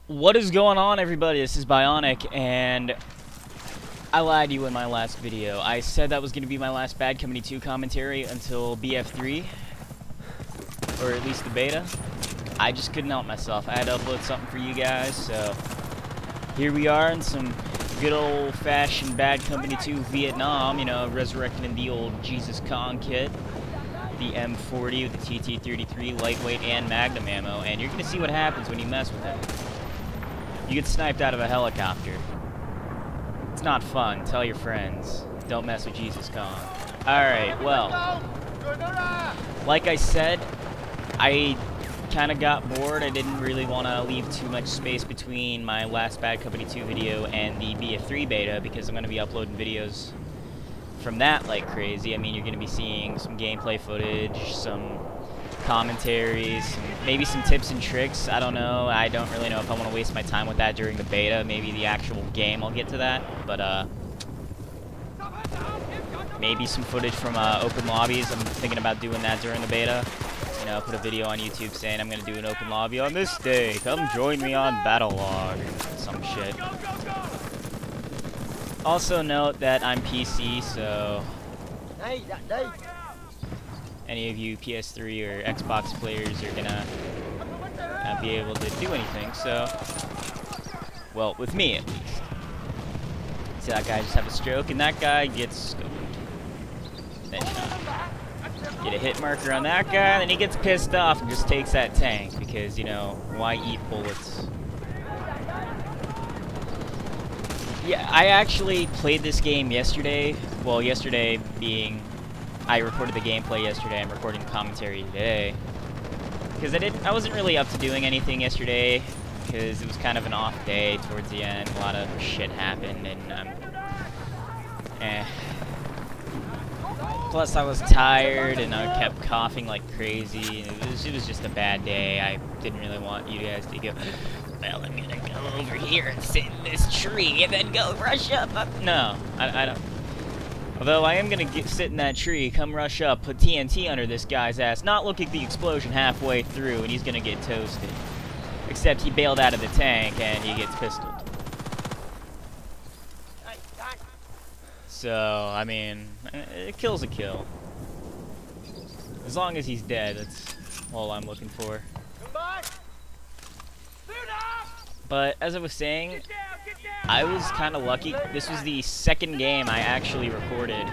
What is going on, everybody? This is Bionic, and I lied to you in my last video. I said that was going to be my last Bad Company 2 commentary until BF3, or at least the beta. I just couldn't help myself. I had to upload something for you guys, so here we are in some good old-fashioned Bad Company 2 Vietnam, you know, resurrecting in the old Jesus Kong kit. The M40 with the TT-33, lightweight, and Magnum ammo, and you're going to see what happens when you mess with it. You get sniped out of a helicopter. It's not fun. Tell your friends. Don't mess with Jesus Kong. Alright, well, like I said, I kind of got bored. I didn't really want to leave too much space between my last Bad Company 2 video and the BF3 beta, because I'm going to be uploading videos from that like crazy. I mean, you're going to be seeing some gameplay footage, some commentaries, maybe some tips and tricks. I don't know. I don't really know if I want to waste my time with that during the beta. Maybe the actual game I'll get to that. But, maybe some footage from open lobbies. I'm thinking about doing that during the beta. You know, put a video on YouTube saying I'm going to do an open lobby on this day. Come join me on Battlelog or some shit. Also note that I'm PC, so any of you PS3 or Xbox players are gonna not be able to do anything, so, well, with me at least. See that guy just have a stroke, and that guy gets scoped. Then shot. Get a hit marker on that guy, then he gets pissed off and just takes that tank, because, you know, why eat bullets? Yeah, I actually played this game yesterday. Well, yesterday being, I recorded the gameplay yesterday. I'm recording commentary today because I wasn't really up to doing anything yesterday because it was kind of an off day towards the end. A lot of shit happened, and plus I was tired and I kept coughing like crazy. It was just a bad day. I didn't really want you guys to go, well, I'm gonna go over here and sit in this tree and then go rush up. No, I don't. Although I am gonna sit in that tree, come rush up, put TNT under this guy's ass, not look at the explosion halfway through, and he's gonna get toasted. Except he bailed out of the tank and he gets pistoled. So, I mean, a kill's a kill. As long as he's dead, that's all I'm looking for. But, as I was saying, I was kind of lucky. This was the second game I actually recorded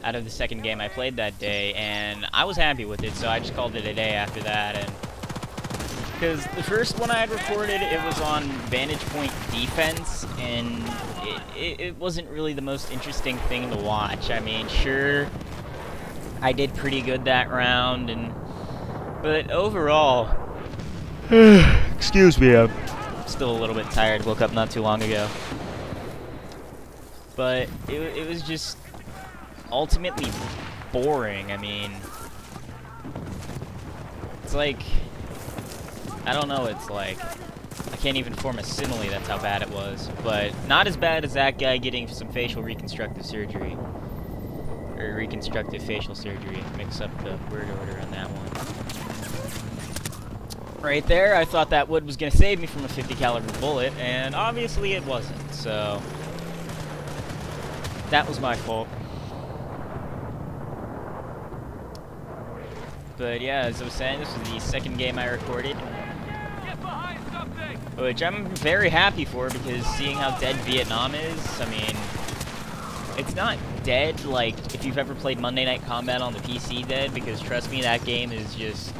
out of the second game I played that day, and I was happy with it, so I just called it a day after that. And because the first one I had recorded, it was on vantage point defense, and it wasn't really the most interesting thing to watch. I mean, sure, I did pretty good that round, but overall, excuse me, I'm still a little bit tired. Woke up not too long ago, but it was just ultimately boring. I mean, it's like, I don't know, it's like, I can't even form a simile, that's how bad it was. But not as bad as that guy getting some facial reconstructive surgery. Or reconstructive facial surgery. Mix up the word order on that one. Right there, I thought that wood was going to save me from a 50 caliber bullet, and obviously it wasn't, so that was my fault. But yeah, as I was saying, this was the second game I recorded, which I'm very happy for, because seeing how dead Vietnam is, I mean, it's not dead like if you've ever played Monday Night Combat on the PC dead, because trust me, that game is just,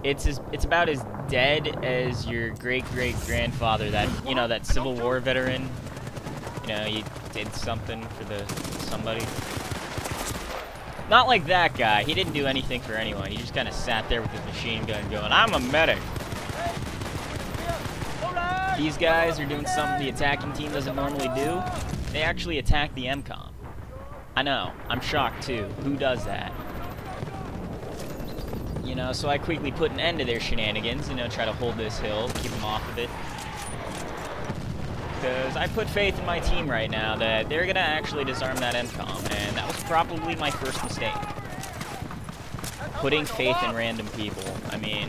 it's about as dead as your great-great-grandfather, that, you know, that Civil War veteran, you know, you did something for somebody. Not like that guy. He didn't do anything for anyone. He just kind of sat there with his machine gun going, I'm a medic. These guys are doing something the attacking team doesn't normally do. They actually attack the MCOM. I know. I'm shocked too. Who does that? You know, so I quickly put an end to their shenanigans, you know, try to hold this hill, keep them off of it. Because I put faith in my team right now that they're going to actually disarm that MCOM, and that was probably my first mistake. Putting faith in random people. I mean,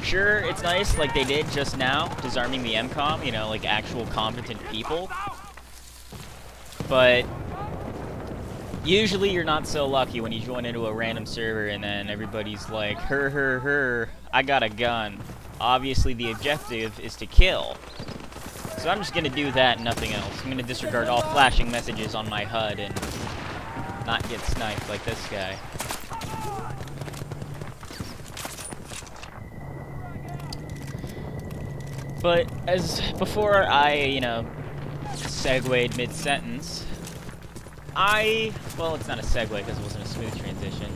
Sure, it's nice, like they did just now, disarming the MCOM, you know, like actual competent people. But usually you're not so lucky when you join into a random server and then everybody's like, her, I got a gun. Obviously the objective is to kill. So I'm just gonna do that and nothing else. I'm gonna disregard all flashing messages on my HUD and not get sniped like this guy. But as before I, you know, segued mid-sentence, well, it's not a segue because it wasn't a smooth transition.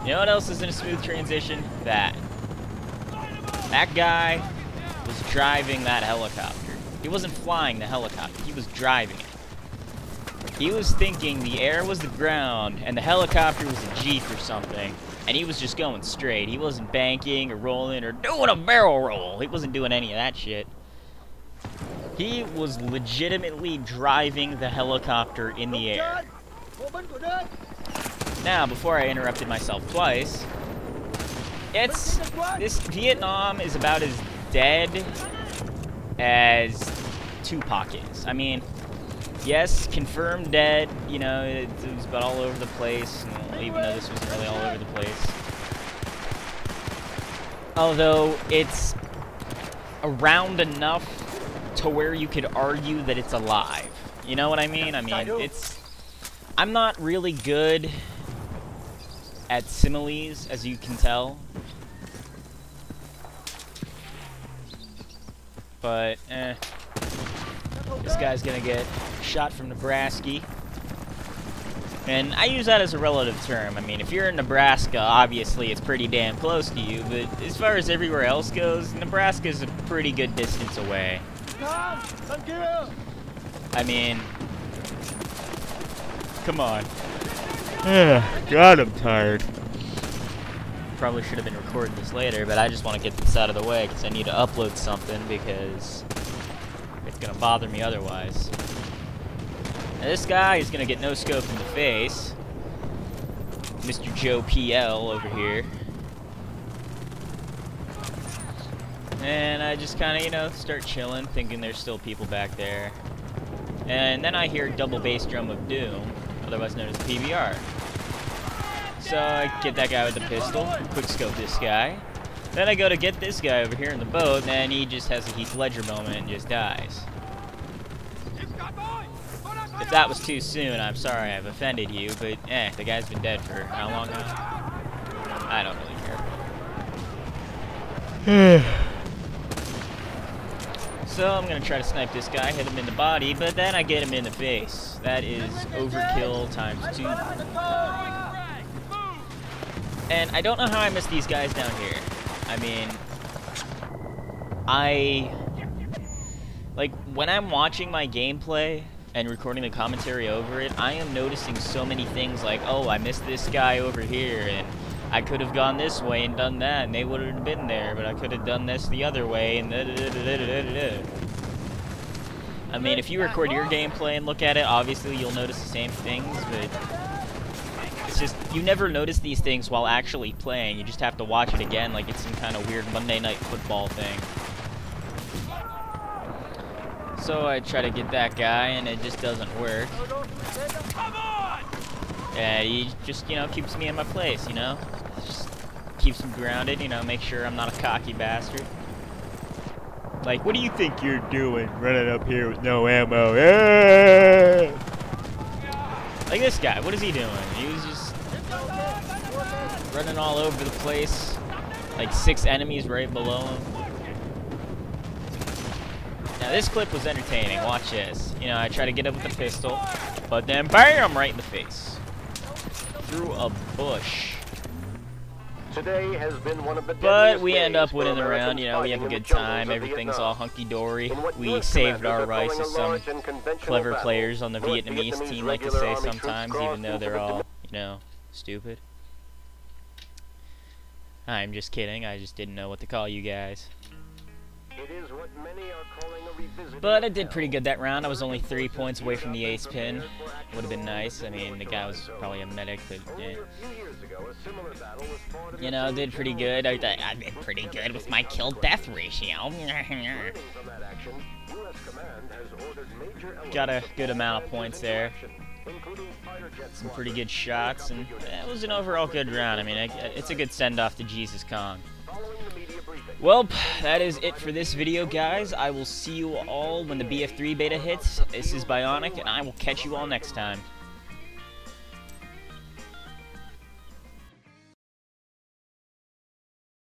You know what else isn't a smooth transition? That guy was driving that helicopter. He wasn't flying the helicopter, he was driving it. He was thinking the air was the ground and the helicopter was a Jeep or something, and he was just going straight. He wasn't banking or rolling or doing a barrel roll. He wasn't doing any of that shit. He was legitimately driving the helicopter in the air. Now, before I interrupted myself twice, this Vietnam is about as dead as Tupac is. I mean, yes, confirmed dead, you know, it was about all over the place, even though this wasn't really all over the place. Although, it's around enough to where you could argue that it's alive. You know what I mean? I mean, I'm not really good at similes, as you can tell. But, this guy's gonna get shot from Nebraska. And I use that as a relative term. I mean, if you're in Nebraska, obviously it's pretty damn close to you, but as far as everywhere else goes, Nebraska's a pretty good distance away. I mean, come on. God, I'm tired. Probably should have been recording this later, but I just want to get this out of the way because I need to upload something because it's going to bother me otherwise. Now, this guy is going to get no scope in the face. Mr. Joe PL over here. And I just kind of, you know, start chilling, thinking there's still people back there. And then I hear double bass drum of doom, otherwise known as PBR. So I get that guy with the pistol, quick scope this guy. Then I go to get this guy over here in the boat, and he just has a Heath Ledger moment and just dies. If that was too soon, I'm sorry I've offended you, but the guy's been dead for how long now? I don't really care. So I'm gonna try to snipe this guy, hit him in the body, but then I get him in the face. That is overkill times 2. And I don't know how I missed these guys down here. I mean, like, when I'm watching my gameplay and recording the commentary over it, I am noticing so many things like, oh, I missed this guy over here, and I could have gone this way and done that, and they would have been there, but I could have done this the other way, and I mean, if you record your gameplay and look at it, obviously you'll notice the same things, but it's just, you never notice these things while actually playing. You just have to watch it again like it's some kind of weird Monday Night Football thing. So I try to get that guy, and it just doesn't work. Yeah, he just, you know, keeps me in my place, you know? Just keeps me grounded, you know, make sure I'm not a cocky bastard. Like, what do you think you're doing, running up here with no ammo? Yeah! Like this guy, what is he doing? He was just running all over the place. Like 6 enemies right below him. Now this clip was entertaining, watch this. You know, I try to get up with the pistol, but then BAM! Right in the face. Through a bush. Today has been one of the but we end up winning the round, you know, we have a good time, everything's all hunky-dory. We saved our rice, as some clever players on the Vietnamese team like to say sometimes, even though they're all, you know, stupid. I'm just kidding, I just didn't know what to call you guys. It is what many are calling a revisiting But I of did hell. pretty good that round. I was only 3 points away from the ace pin. Would have been nice. I mean, the guy was probably a medic, but Only yeah. a few years ago, a similar battle was fought in You the know, same did pretty general good. I did pretty good with my kill-death ratio. Learning from that action, U.S. Command has ordered major elements Got a of good all amount of branches points into there. action, including fighter jet Some pretty squadrons, good shots, and it was an overall good round. I mean, it's a good send-off to Jesus Kong. following the media briefing. Well, that is it for this video, guys. I will see you all when the BF3 beta hits. This is Bionic, and I will catch you all next time.